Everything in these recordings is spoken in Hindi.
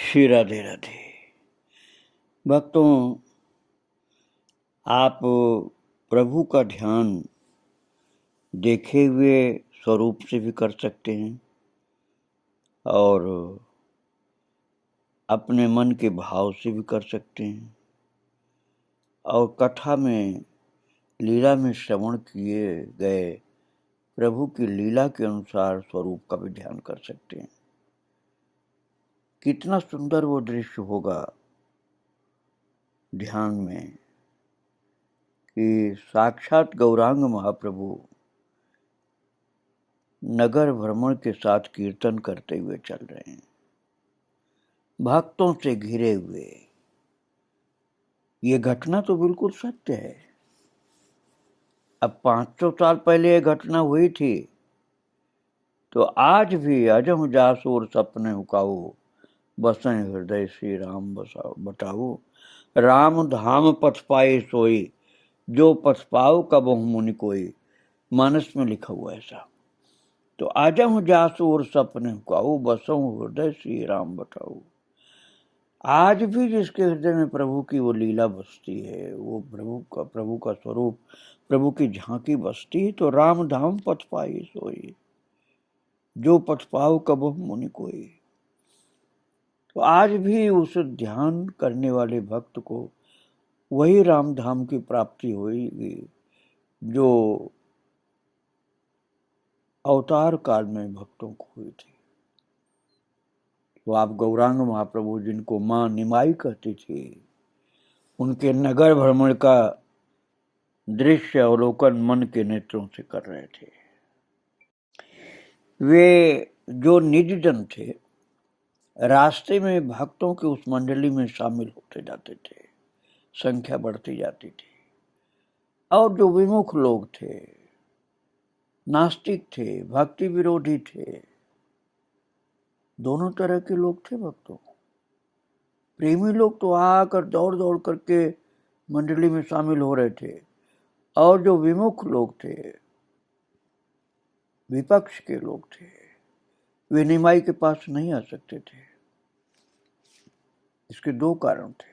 श्री राधे राधे। भक्तों, आप प्रभु का ध्यान देखे हुए स्वरूप से भी कर सकते हैं और अपने मन के भाव से भी कर सकते हैं और कथा में लीला में श्रवण किए गए प्रभु की लीला के अनुसार स्वरूप का भी ध्यान कर सकते हैं। कितना सुंदर वो दृश्य होगा ध्यान में कि साक्षात गौरांग महाप्रभु नगर भ्रमण के साथ कीर्तन करते हुए चल रहे हैं, भक्तों से घिरे हुए। ये घटना तो बिल्कुल सत्य है। अब 500 साल पहले ये घटना हुई थी, तो आज भी अजम जासूर सपने हुकाऊ, बसें हृदय श्री राम बटाऊ। राम धाम पथ पाए सोई, जो पथ पाओ कबहु मुनि कोई। मानस में लिखा हुआ ऐसा। तो आजम जासूर सपने हुकाऊ, बसों हृदय श्री राम बटाऊ। आज भी जिसके हृदय में प्रभु की वो लीला बसती है, वो प्रभु का स्वरूप, प्रभु की झांकी बसती है, तो राम धाम पथ पाई सोई, जो पथ पाओ कबहु मुनि कोई। तो आज भी उस ध्यान करने वाले भक्त को वही राम धाम की प्राप्ति होगी जो अवतार काल में भक्तों को हुई थी। तो आप गौरांग महाप्रभु, जिनको मां निमाई कहती थी, उनके नगर भ्रमण का दृश्य अवलोकन मन के नेत्रों से कर रहे थे। वे जो निज जन थे, रास्ते में भक्तों की उस मंडली में शामिल होते जाते थे, संख्या बढ़ती जाती थी। और जो विमुख लोग थे, नास्तिक थे, भक्ति विरोधी थे, दोनों तरह के लोग थे भक्तों। प्रेमी लोग तो आकर दौड़ दौड़ करके मंडली में शामिल हो रहे थे, और जो विमुख लोग थे, विपक्ष के लोग थे, वे निमाई के पास नहीं आ सकते थे। इसके दो कारण थे।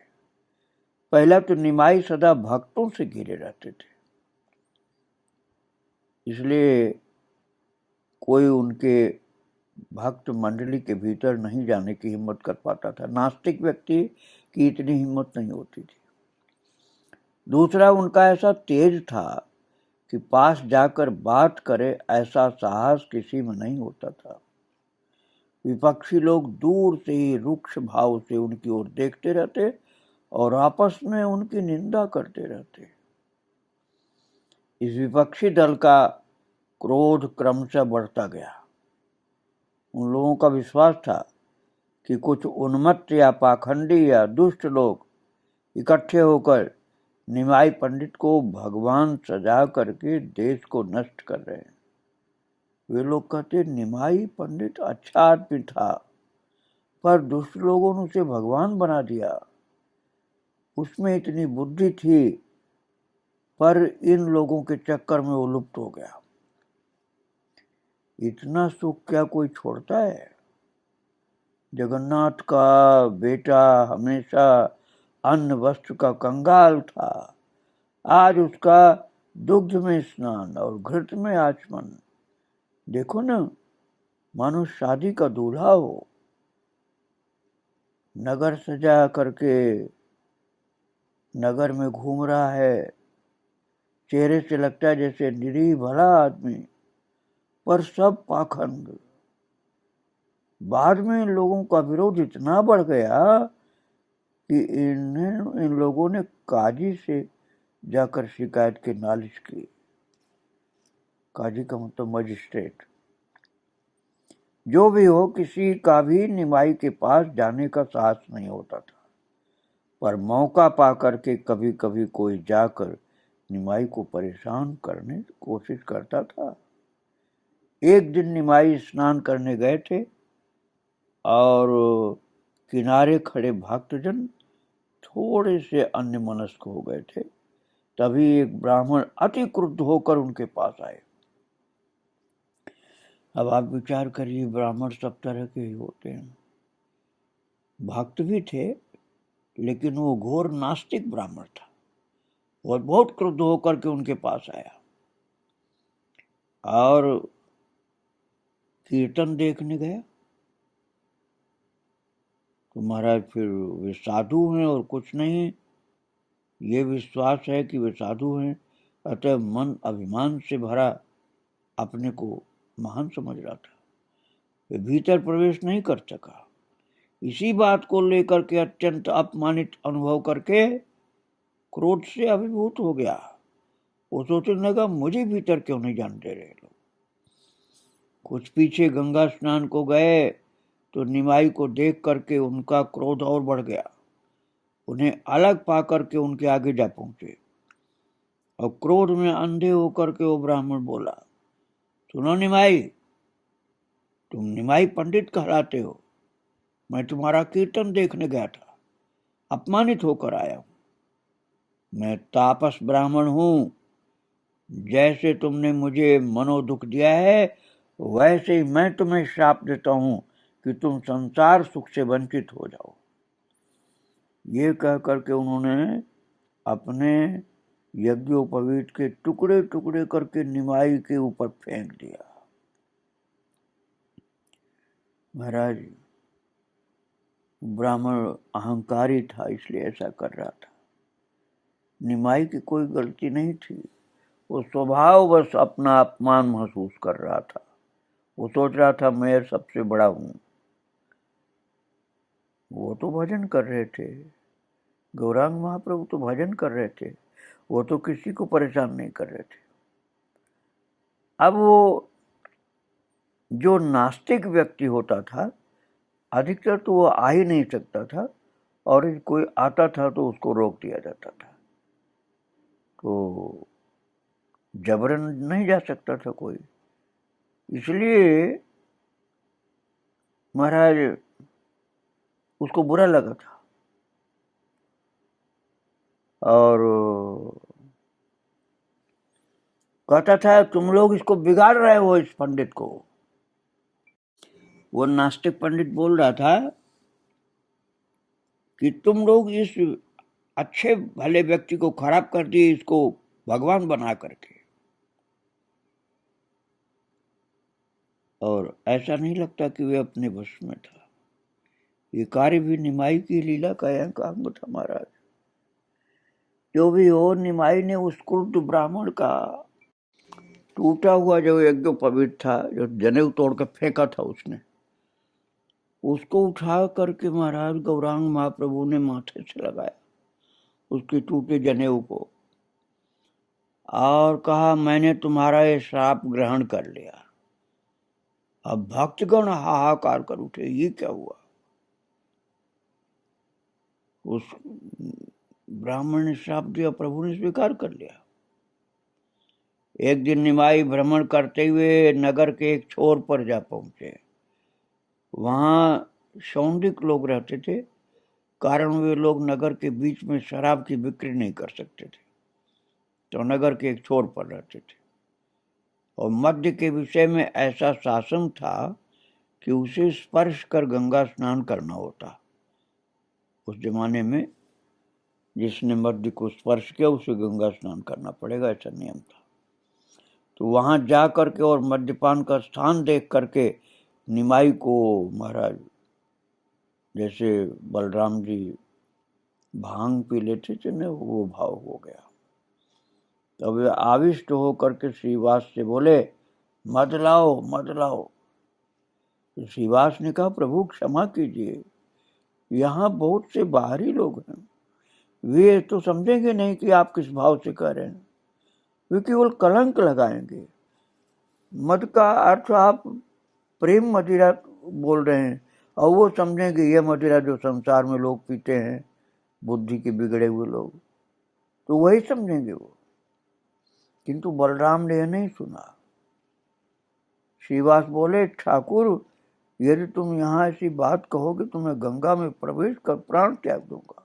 पहला तो निमाई सदा भक्तों से घिरे रहते थे, इसलिए कोई उनके भक्त मंडली के भीतर नहीं जाने की हिम्मत कर पाता था। नास्तिक व्यक्ति की इतनी हिम्मत नहीं होती थी। दूसरा, उनका ऐसा तेज था कि पास जाकर बात करे ऐसा साहस किसी में नहीं होता था। विपक्षी लोग दूर से ही रुक्ष भाव से उनकी ओर देखते रहते और आपस में उनकी निंदा करते रहते। इस विपक्षी दल का क्रोध क्रमशः बढ़ता गया। उन लोगों का विश्वास था कि कुछ उन्मत्त या पाखंडी या दुष्ट लोग इकट्ठे होकर निमाई पंडित को भगवान सजा करके देश को नष्ट कर रहे हैं। वे लोग कहते, निमाई पंडित अच्छा आदमी था, पर दुष्ट लोगों ने उसे भगवान बना दिया। उसमें इतनी बुद्धि थी, पर इन लोगों के चक्कर में वो लुप्त हो गया। इतना सुख क्या कोई छोड़ता है? जगन्नाथ का बेटा हमेशा अन्न वस्त्र का कंगाल था, आज उसका दुग्ध में स्नान और घृत में आचमन। देखो ना, मानो शादी का दूल्हा हो। नगर सजा करके नगर में घूम रहा है, चेहरे से लगता है जैसे निरीह भला आदमी, पर सब पाखंड। बाद में इन लोगों का विरोध इतना बढ़ गया कि इन लोगों ने काजी से जाकर शिकायत की नालिश की। काजी का मतलब मजिस्ट्रेट। जो भी हो, किसी का भी निमाई के पास जाने का साहस नहीं होता था, पर मौका पाकर के कभी कभी कोई जाकर निमाई को परेशान करने की कोशिश करता था। एक दिन निमाई स्नान करने गए थे और किनारे खड़े भक्तजन थोड़े से अन्यमनस्क हो गए थे। तभी एक ब्राह्मण अति क्रुद्ध होकर उनके पास आए। अब आप विचार करिए, ब्राह्मण सब तरह के ही होते हैं। भक्त भी थे, लेकिन वो घोर नास्तिक ब्राह्मण था और बहुत क्रुद्ध होकर के उनके पास आया और कीर्तन देखने गया। तो महाराज फिर वे साधु हैं और कुछ नहीं, ये विश्वास है कि वे साधु हैं, अतः मन अभिमान से भरा अपने को महान समझ रहा था। वे भीतर प्रवेश नहीं कर सका। इसी बात को लेकर के अत्यंत अपमानित अनुभव करके क्रोध से अभिभूत हो गया। वो सोचने लगा, मुझे भीतर क्यों नहीं जान दे रहे लोग। कुछ पीछे गंगा स्नान को गए तो निमाई को देख करके उनका क्रोध और बढ़ गया। उन्हें अलग पा करके उनके आगे जा पहुंचे और क्रोध में अंधे होकर के वो ब्राह्मण बोला, सुनो निमाई, तुम निमाई पंडित कहलाते हो, मैं तुम्हारा कीर्तन देखने गया था, अपमानित होकर आया हूं। मैं तापस ब्राह्मण हूं, जैसे तुमने मुझे मनोदुख दिया है वैसे ही मैं तुम्हें श्राप देता हूं कि तुम संसार सुख से वंचित हो जाओ। ये कह करके उन्होंने अपने यज्ञोपवीत के टुकड़े टुकड़े करके निमाई के ऊपर फेंक दिया। महाराज ब्राह्मण अहंकारी था, इसलिए ऐसा कर रहा था। निमाई की कोई गलती नहीं थी, वो स्वभाव बस अपना अपमान महसूस कर रहा था। वो सोच रहा था मैं सबसे बड़ा हूं। वो तो भजन कर रहे थे, गौरांग महाप्रभु तो भजन कर रहे थे, वो तो किसी को परेशान नहीं कर रहे थे। अब वो जो नास्तिक व्यक्ति होता था, अधिकतर तो वो आ ही नहीं सकता था, और कोई आता था तो उसको रोक दिया जाता था। तो जबरन नहीं जा सकता था कोई, इसलिए महाराज उसको बुरा लगा था और कहता था तुम लोग इसको बिगाड़ रहे हो, इस पंडित को। वो नास्तिक पंडित बोल रहा था कि तुम लोग इस अच्छे भले व्यक्ति को खराब कर दिए, इसको भगवान बना करके। और ऐसा नहीं लगता कि वे अपने वश में था। ये कार्य भी निमाई की लीला का एक अंग था। महाराज जो भी हो, निमाई ने उस क्रुद्ध ब्राह्मण का टूटा हुआ जो यज्ञोपवीत था, जो जनेऊ तोड़ कर फेंका था उसने, उसको उठा करके महाराज गौरांग महाप्रभु ने माथे से लगाया उसके टूटे जनेऊ को और कहा, मैंने तुम्हारा ये श्राप ग्रहण कर लिया। अब भक्तगण हाहाकार कर उठे, ये क्या हुआ। उस ब्राह्मण ने श्राप दिया, प्रभु ने स्वीकार कर लिया। एक दिन निमाई भ्रमण करते हुए नगर के एक छोर पर जा पहुंचे। वहां शौंडिक लोग रहते थे, कारण वे लोग नगर के बीच में शराब की बिक्री नहीं कर सकते थे, तो नगर के एक छोर पर रहते थे। और मध्य के विषय में ऐसा शासन था कि उसे स्पर्श कर गंगा स्नान करना होता। उस जमाने में जिसने मध्य को स्पर्श किया उसे गंगा स्नान करना पड़ेगा, ऐसा नियम था। तो वहां जा करके और मद्यपान का स्थान देख करके निमाई को महाराज, जैसे बलराम जी भांग पी लेते थे न, वो भाव हो गया। तब वे आविष्ट होकर के श्रीवास से बोले, मद लाओ मद लाओ। तो श्रीवास ने कहा, प्रभु क्षमा कीजिए, यहाँ बहुत से बाहरी लोग हैं, वे तो समझेंगे नहीं कि आप किस भाव से कह रहे हैं, वे केवल कलंक लगाएंगे। मद का अर्थ आप प्रेम मदिरा बोल रहे हैं, और वो समझेंगे ये मदिरा जो संसार में लोग पीते हैं, बुद्धि के बिगड़े हुए लोग, तो वही समझेंगे वो। किंतु बलराम ने यह नहीं सुना। श्रीवास बोले, ठाकुर यदि तुम यहाँ ऐसी बात कहोगे तो मैं गंगा में प्रवेश कर प्राण त्याग दूंगा।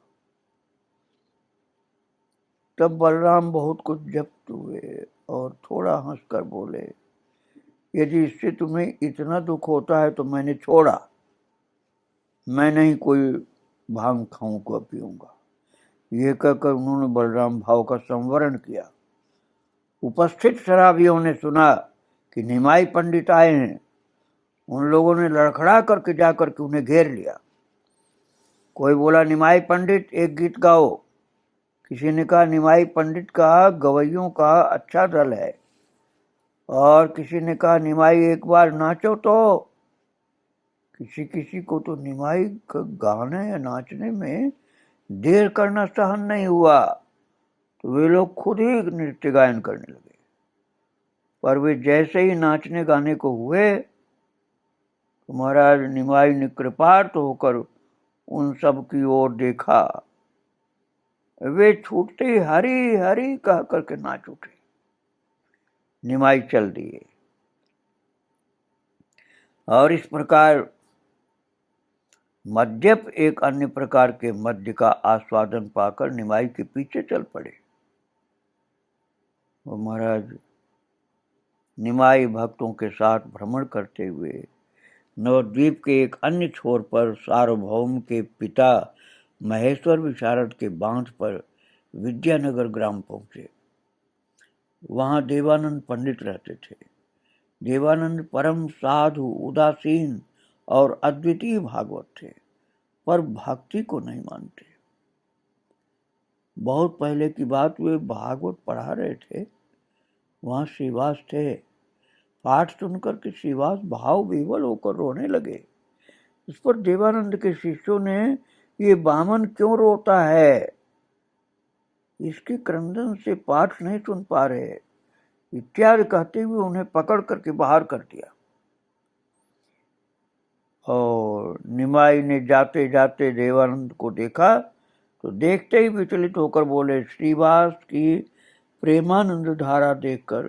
तब बलराम बहुत कुछ जब्त हुए और थोड़ा हंसकर बोले, यदि इससे तुम्हें इतना दुख होता है तो मैंने छोड़ा, मैं नहीं कोई भांग खाऊंगा पीऊंगा। ये कहकर उन्होंने बलराम भाव का संवरण किया। उपस्थित शराबियों ने सुना कि निमाई पंडित आए हैं। उन लोगों ने लड़खड़ा करके जाकर के उन्हें घेर लिया। कोई बोला, निमाई पंडित एक गीत गाओ। किसी ने कहा, निमाई पंडित का गवैयों का अच्छा दल है। और किसी ने कहा, निमाई एक बार नाचो तो। किसी किसी को तो निमाई गाने या नाचने में देर करना सहन नहीं हुआ, तो वे लोग खुद ही नृत्य गायन करने लगे। पर वे जैसे ही नाचने गाने को हुए तो महाराज निमाई ने कृपार्थ होकर उन सब की ओर देखा। वे छूटते ही हरी हरी कह करके नाच उठे। निमाई चल दिए। और इस प्रकार मद्यप एक अन्य प्रकार के मद्य का आस्वादन पाकर निमाई के पीछे चल पड़े। वो महाराज निमाई भक्तों के साथ भ्रमण करते हुए नवद्वीप के एक अन्य छोर पर सार्वभौम के पिता महेश्वर विशारद के बांध पर विद्यानगर ग्राम पहुंचे। वहां देवानंद पंडित रहते थे। देवानंद परम साधु, उदासीन और अद्वितीय भागवत थे, पर भक्ति को नहीं मानते। बहुत पहले की बात, वे भागवत पढ़ा रहे थे। वहां श्रीवास थे। पाठ सुनकर के श्रीवास भाव विह्वल होकर रोने लगे। इस पर देवानंद के शिष्यों ने, ये बामन क्यों रोता है, इसके क्रंदन से पाठ नहीं सुन पा रहे इत्यादि कहते हुए उन्हें पकड़ करके बाहर कर दिया। और निमाई ने जाते जाते देवानंद को देखा तो देखते ही विचलित होकर बोले, श्रीवास की प्रेमानंद धारा देखकर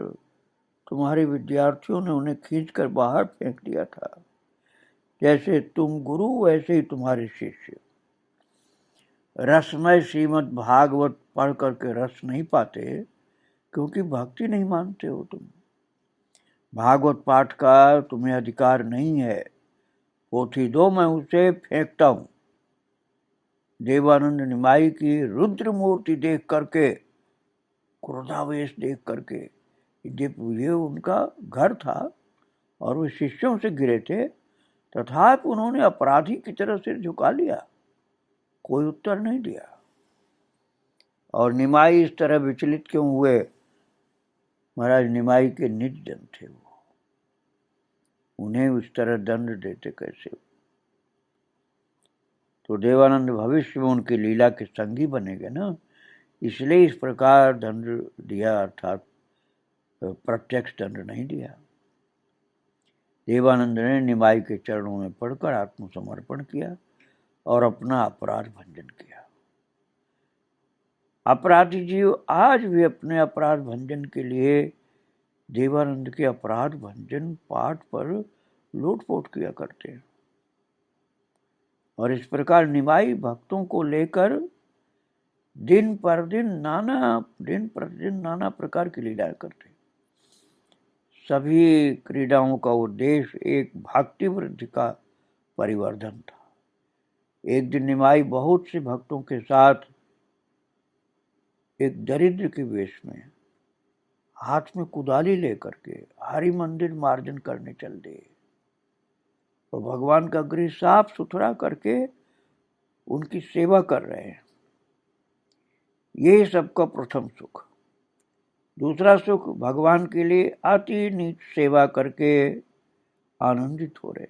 तुम्हारे विद्यार्थियों ने उन्हें खींचकर बाहर फेंक दिया था। जैसे तुम गुरु वैसे ही तुम्हारे शिष्य। रसमय श्रीमद् भागवत पढ़ करके रस नहीं पाते क्योंकि भक्ति नहीं मानते हो तुम। भागवत पाठ का तुम्हें अधिकार नहीं है। पोथी दो, मैं उसे फेंकता हूं। देवानंद निमाई की रुद्र मूर्ति देख करके, क्रोधावेश देख करके, ये उनका घर था और वे शिष्यों से घिरे थे, तथापि उन्होंने अपराधी की तरह सिर झुका लिया, कोई उत्तर नहीं दिया। और निमाई इस तरह विचलित क्यों हुए? महाराज निमाई के निज जन थे वो, उन्हें उस तरह दंड देते कैसे? तो देवानंद भविष्य में उनकी लीला के संगी बनेंगे ना, इसलिए इस प्रकार दंड दिया, अर्थात प्रत्यक्ष दंड नहीं दिया। देवानंद ने निमाई के चरणों में पड़कर आत्मसमर्पण किया और अपना अपराध भंजन किया। अपराधी जीव आज भी अपने अपराध भंजन के लिए देवानंद के अपराध भंजन पाठ पर लूटपोट किया करते हैं। और इस प्रकार निमाई भक्तों को लेकर दिन प्रतिदिन नाना प्रकार की लीलाएं करते। सभी क्रीडाओं का उद्देश्य एक भक्ति वृद्धि का परिवर्धन था। एक दिन निमाई बहुत से भक्तों के साथ एक दरिद्र के वेश में हाथ में कुदाली लेकर के हरि मंदिर मार्जन करने चल दिए और भगवान का गृह साफ सुथरा करके उनकी सेवा कर रहे हैं। ये सबका प्रथम सुख। दूसरा सुख, भगवान के लिए अति नीच सेवा करके आनंदित हो रहे।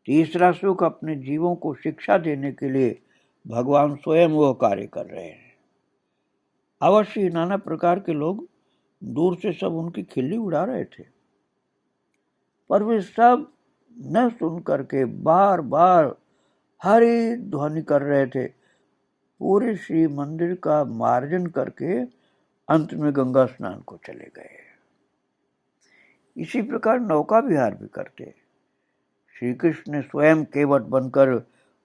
तीसरा सुख, अपने जीवों को शिक्षा देने के लिए भगवान स्वयं वह कार्य कर रहे हैं। अवश्य नाना प्रकार के लोग दूर से सब उनकी खिल्ली उड़ा रहे थे, पर वे सब न सुन करके बार बार हरि ध्वनि कर रहे थे। पूरे श्री मंदिर का मार्जन करके अंत में गंगा स्नान को चले गए। इसी प्रकार नौका विहार भी करते। श्री कृष्ण ने स्वयं केवट बनकर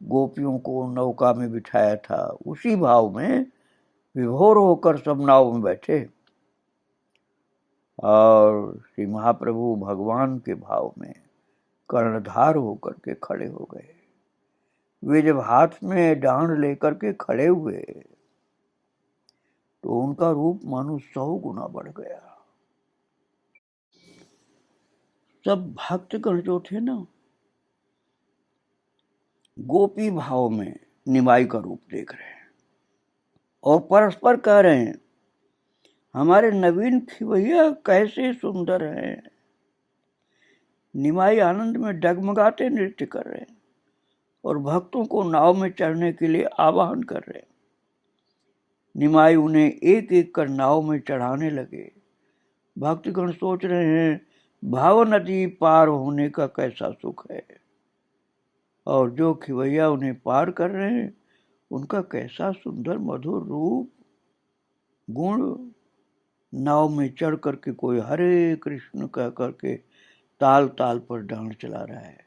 गोपियों को नौका में बिठाया था। उसी भाव में विभोर होकर सब नाव में बैठे और श्री महाप्रभु भगवान के भाव में कर्णधार होकर के खड़े हो गए। वे जब हाथ में डांड लेकर के खड़े हुए तो उनका रूप मानो 100 गुना बढ़ गया। सब भक्तगण जो थे ना, गोपी भाव में निमाई का रूप देख रहे हैं और परस्पर कह रहे हैं, हमारे नवीन खिवैया कैसे सुंदर हैं। निमाई आनंद में डगमगाते नृत्य कर रहे हैं और भक्तों को नाव में चढ़ने के लिए आवाहन कर रहे हैं। निमाई उन्हें एक एक कर नाव में चढ़ाने लगे। भक्तगण सोच रहे हैं, भाव नदी पार होने का कैसा सुख है, और जो खिवैया उन्हें पार कर रहे हैं उनका कैसा सुंदर मधुर रूप गुण। नाव में चढ़ करके कोई हरे कृष्ण कह करके ताल ताल पर डांड चला रहा है,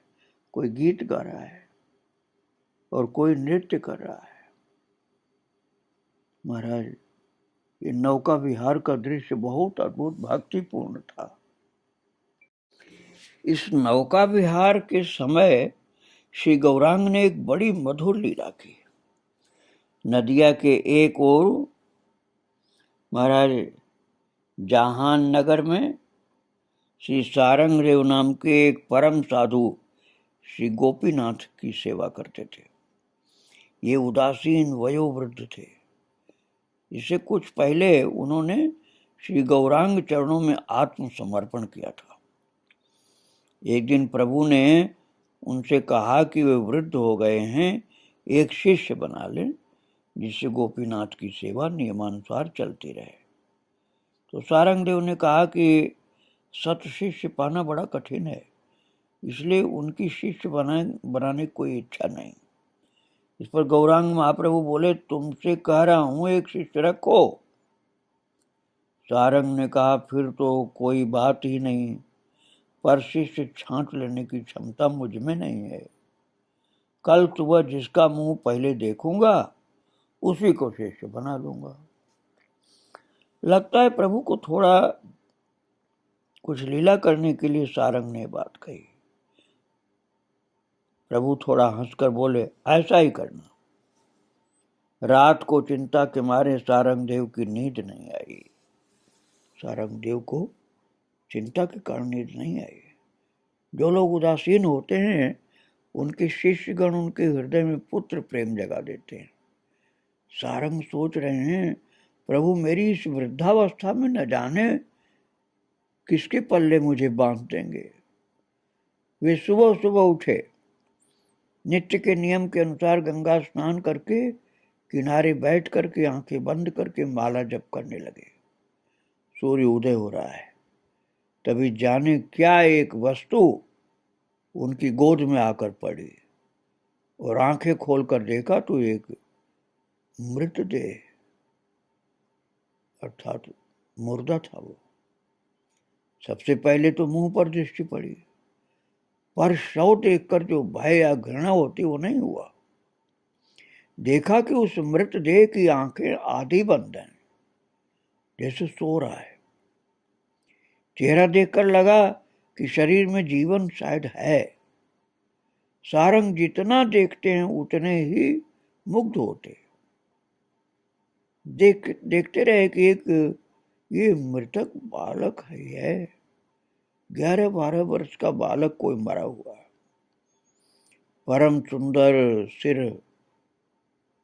कोई गीत गा रहा है और कोई नृत्य कर रहा है। महाराज, ये नौका विहार का दृश्य बहुत अद्भुत भक्तिपूर्ण था। इस नौका विहार के समय श्री गौरांग ने एक बड़ी मधुर लीला की। नदिया के एक ओर महाराज जहान नगर में श्री सारंग रेव नाम के एक परम साधु श्री गोपीनाथ की सेवा करते थे। ये उदासीन वयोवृद्ध थे। इससे कुछ पहले उन्होंने श्री गौरांग चरणों में आत्मसमर्पण किया था। एक दिन प्रभु ने उनसे कहा कि वे वृद्ध हो गए हैं, एक शिष्य बना लें जिससे गोपीनाथ की सेवा नियमानुसार चलती रहे। तो सारंग देव ने कहा कि सत शिष्य पाना बड़ा कठिन है, इसलिए उनकी शिष्य बनाने की कोई इच्छा नहीं। इस पर गौरांग महाप्रभु बोले, तुमसे कह रहा हूं एक शिष्य रखो। सारंग ने कहा, फिर तो कोई बात ही नहीं, पर शिष्य छांट लेने की क्षमता मुझ में नहीं है। कल सुबह जिसका मुंह पहले देखूंगा उसी को शिष्य बना लूंगा। लगता है प्रभु को थोड़ा कुछ लीला करने के लिए सारंग ने बात कही। प्रभु थोड़ा हंसकर बोले, ऐसा ही करना। रात को चिंता के मारे सारंग देव की नींद नहीं आई। सारंग देव को चिंता के कारण नींद नहीं आई। जो लोग उदासीन होते हैं उनके शिष्यगण उनके हृदय में पुत्र प्रेम जगा देते हैं। सारंग सोच रहे हैं, प्रभु मेरी इस वृद्धावस्था में न जाने किसके पल्ले मुझे बांध देंगे। वे सुबह सुबह उठे, नित्य के नियम के अनुसार गंगा स्नान करके किनारे बैठ करके आंखें बंद करके माला जप करने लगे। सूर्य उदय हो रहा है, तभी जाने क्या एक वस्तु उनकी गोद में आकर पड़ी और आंखें खोलकर देखा तो एक मृतदेह अर्थात मुर्दा था वो। सबसे पहले तो मुंह पर दृष्टि पड़ी, पर शव देखकर जो भय या घृणा होती वो नहीं हुआ। देखा कि उस मृतदेह की आंखें आधी बंद हैं, जैसे सो रहा है। चेहरा देखकर लगा कि शरीर में जीवन शायद है। सारंग जितना देखते हैं उतने ही मुग्ध होते। देखते रहे कि एक ये मृतक बालक है, 11-12 वर्ष का बालक कोई मरा हुआ है। परम सुंदर सिर,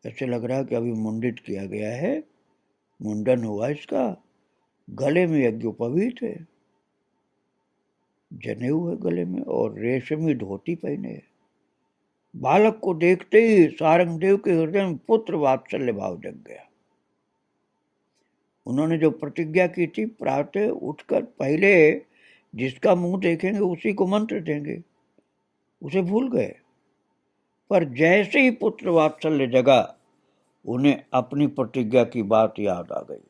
ऐसे लग रहा है कि अभी मुंडित किया गया है, मुंडन हुआ इसका। गले में यज्ञोपवीत है, जनेऊ है गले में और रेशमी धोती पहने है। बालक को देखते ही सारंग देव के हृदय में पुत्र वात्सल्य भाव जग गया। उन्होंने जो प्रतिज्ञा की थी, प्रातः उठकर पहले जिसका मुंह देखेंगे उसी को मंत्र देंगे, उसे भूल गए। पर जैसे ही पुत्र वात्सल्य जगा, उन्हें अपनी प्रतिज्ञा की बात याद आ गई।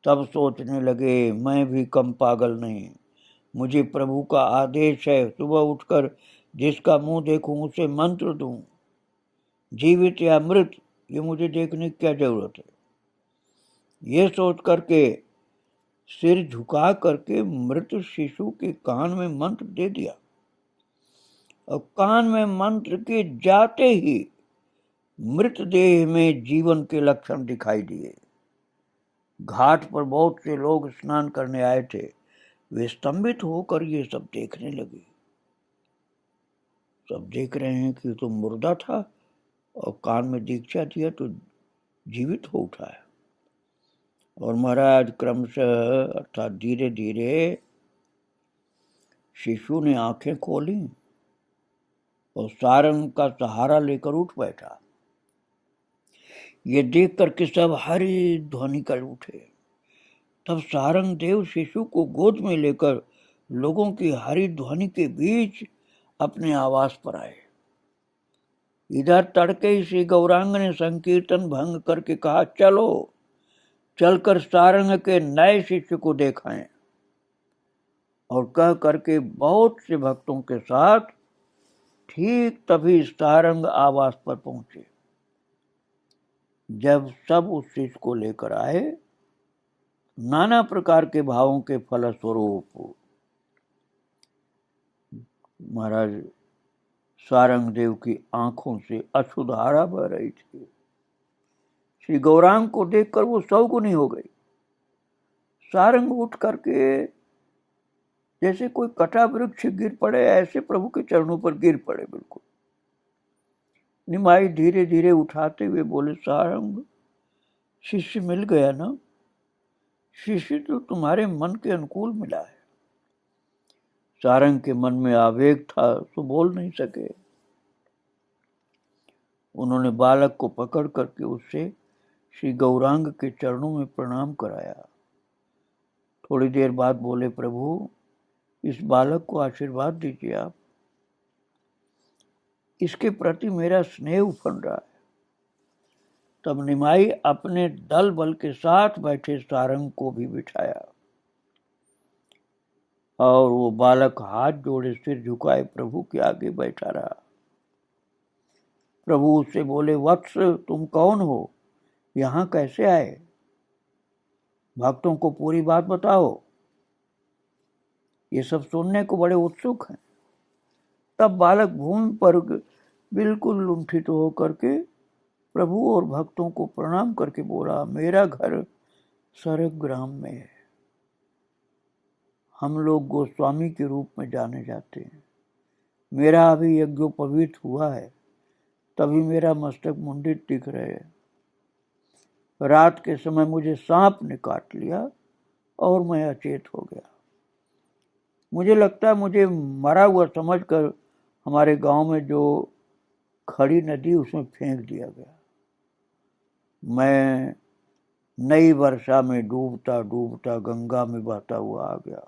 तब सोचने लगे, मैं भी कम पागल नहीं, मुझे प्रभु का आदेश है, सुबह उठकर जिसका मुंह देखूं उसे मंत्र दूं। जीवित या मृत ये मुझे देखने की क्या जरूरत है। ये सोच करके सिर झुका करके मृत शिशु के कान में मंत्र दे दिया। और कान में मंत्र के जाते ही मृतदेह में जीवन के लक्षण दिखाई दिए। घाट पर बहुत से लोग स्नान करने आए थे। वे स्तंभित होकर ये सब देखने लगे। सब देख रहे हैं कि तो मुर्दा था और कान में दीक्षा दिया तो जीवित हो उठा है। और महाराज क्रमशः अर्थात धीरे धीरे शिशु ने आंखें खोली और सारंग का सहारा लेकर उठ बैठा। ये देख करके सब हरि ध्वनि कर उठे। तब सारंग देव शिशु को गोद में लेकर लोगों की हरि ध्वनि के बीच अपने आवास पर आए। इधर तड़के ही श्री गौरांग ने संकीर्तन भंग करके कहा, चलो चलकर सारंग के नए शिष्य को देखाएं। और कह करके बहुत से भक्तों के साथ ठीक तभी सारंग आवास पर पहुंचे। जब सब उस शिष्य को लेकर आए, नाना प्रकार के भावों के फलस्वरूप महाराज सारंग देव की आंखों से अश्रुधारा बह रही थी। श्री गौरांग को देखकर वो सौगुनी हो गई। सारंग उठ करके जैसे कोई कटा वृक्ष गिर पड़े, ऐसे प्रभु के चरणों पर गिर पड़े। बिल्कुल निमाई धीरे धीरे उठाते हुए बोले, सारंग शिष्य मिल गया ना? शिष्य तो तुम्हारे मन के अनुकूल मिला है। सारंग के मन में आवेग था तो बोल नहीं सके। उन्होंने बालक को पकड़ करके उससे श्री गौरांग के चरणों में प्रणाम कराया। थोड़ी देर बाद बोले, प्रभु इस बालक को आशीर्वाद दीजिए आप, इसके प्रति मेरा स्नेह उफन रहा है। तब निमाई अपने दल बल के साथ बैठे सारंग को भी बिठाया और वो बालक हाथ जोड़े सिर झुकाए प्रभु के आगे बैठा रहा। प्रभु उससे बोले, वत्स तुम कौन हो, यहां कैसे आए? भक्तों को पूरी बात बताओ। ये सब सुनने को बड़े उत्सुक हैं। तब बालक भूमि पर बिल्कुल लुंठित होकर के प्रभु और भक्तों को प्रणाम करके बोला, मेरा घर सरग ग्राम में है। हम लोग गोस्वामी के रूप में जाने जाते हैं। मेरा अभी यज्ञोपवीत हुआ है, तभी मेरा मस्तक मुंडित दिख रहे हैं। रात के समय मुझे सांप ने काट लिया और मैं अचेत हो गया। मुझे लगता है मुझे मरा हुआ समझकर हमारे गांव में जो खड़ी नदी उसमें फेंक दिया गया। मैं नई वर्षा में डूबता डूबता गंगा में बहता हुआ आ गया।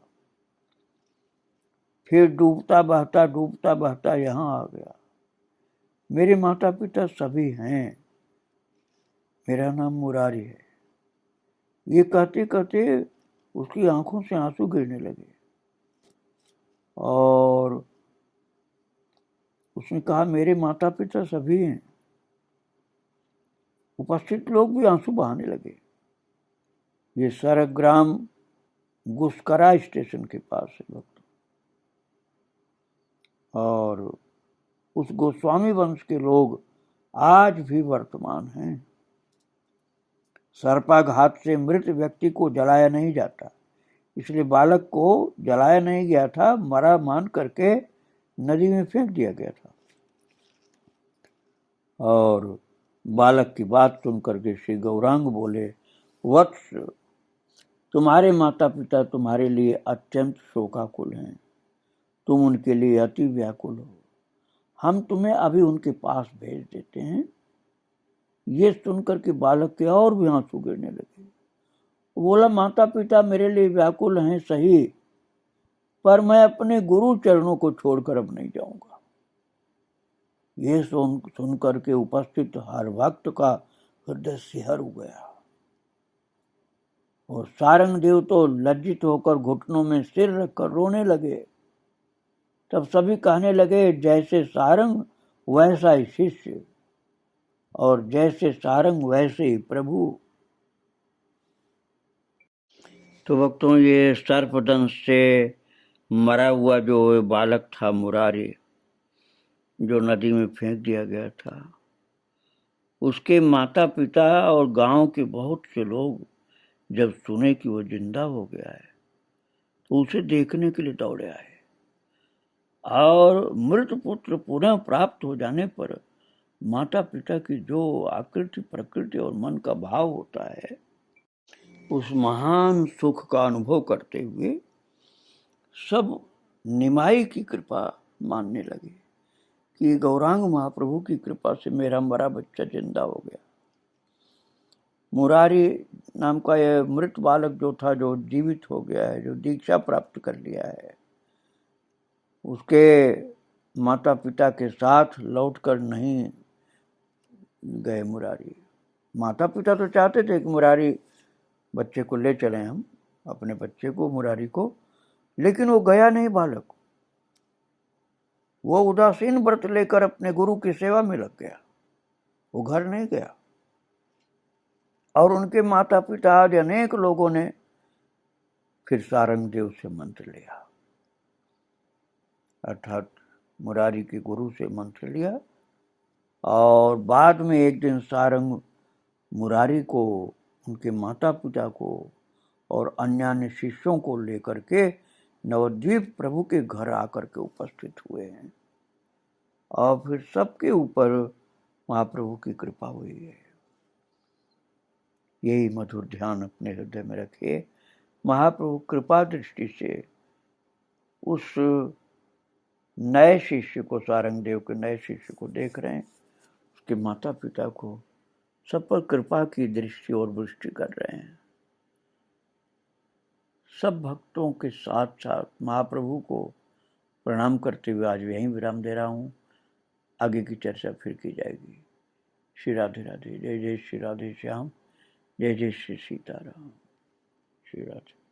फिर डूबता बहता यहाँ आ गया। मेरे माता पिता सभी हैं। मेरा नाम मुरारी है। ये कहते कहते उसकी आंखों से आंसू गिरने लगे और उसने कहा, मेरे माता पिता सभी हैं। उपस्थित लोग भी आंसू बहाने लगे। ये सरग्राम गुस्करा स्टेशन के पास है भक्त। और उस गोस्वामी वंश के लोग आज भी वर्तमान हैं। सर्पाघात से मृत व्यक्ति को जलाया नहीं जाता, इसलिए बालक को जलाया नहीं गया था, मरा मान करके नदी में फेंक दिया गया था। और बालक की बात सुन करके श्री गौरांग बोले, वत्स तुम्हारे माता पिता तुम्हारे लिए अत्यंत शोकाकुल हैं। तुम उनके लिए अति व्याकुल हो। हम तुम्हें अभी उनके पास भेज देते हैं। ये सुनकर के बालक के और भी आंसू गिरने लगे। बोला, माता पिता मेरे लिए व्याकुल हैं सही, पर मैं अपने गुरु चरणों को छोड़कर अब नहीं जाऊंगा। ये सुन करके उपस्थित हर भक्त का हृदय सिहर हो गया और सारंग देव तो लज्जित होकर घुटनों में सिर रखकर रोने लगे। तब सभी कहने लगे, जैसे सारंग वैसा ही शिष्य और जैसे सारंग वैसे ही प्रभु। तो भक्तों, ये सर्पदंश से मरा हुआ जो बालक था मुरारी, जो नदी में फेंक दिया गया था। उसके माता पिता और गांव के बहुत से लोग जब सुने कि वो जिंदा हो गया है तो उसे देखने के लिए दौड़े आए, और मृत पुत्र पुनः प्राप्त हो जाने पर माता पिता की जो आकृति प्रकृति और मन का भाव होता है, उस महान सुख का अनुभव करते हुए सब निमाई की कृपा मानने लगे कि गौरांग महाप्रभु की कृपा से मेरा मरा बच्चा जिंदा हो गया। मुरारी नाम का यह मृत बालक जो था, जो जीवित हो गया है, जो दीक्षा प्राप्त कर लिया है, उसके माता पिता के साथ लौटकर नहीं गए मुरारी। माता पिता तो चाहते थे कि मुरारी बच्चे को ले चलें, हम अपने बच्चे को, मुरारी को, लेकिन वो गया नहीं बालक। वो उदासीन व्रत लेकर अपने गुरु की सेवा में लग गया, वो घर नहीं गया। और उनके माता पिता आदि अनेक लोगों ने फिर सारंग देव से मंत्र लिया, अर्थात मुरारी के गुरु से मंत्र लिया। और बाद में एक दिन सारंग मुरारी को, उनके माता पिता को और अन्य शिष्यों को लेकर के नवद्वीप प्रभु के घर आकर के उपस्थित हुए हैं, और फिर सबके ऊपर महाप्रभु की कृपा हुई है। यही मधुर ध्यान अपने हृदय में रखिए। महाप्रभु कृपा दृष्टि से उस नए शिष्य को, सारंग देव के नए शिष्य को देख रहे हैं, उसके माता पिता को, सब पर कृपा की दृष्टि और वृष्टि कर रहे हैं। सब भक्तों के साथ साथ महाप्रभु को प्रणाम करते हुए आज यहीं विराम दे रहा हूँ। आगे की चर्चा फिर की जाएगी। श्री राधे राधे। जय जय श्री राधे श्याम। जय जय श्री सीताराम। श्री राधे।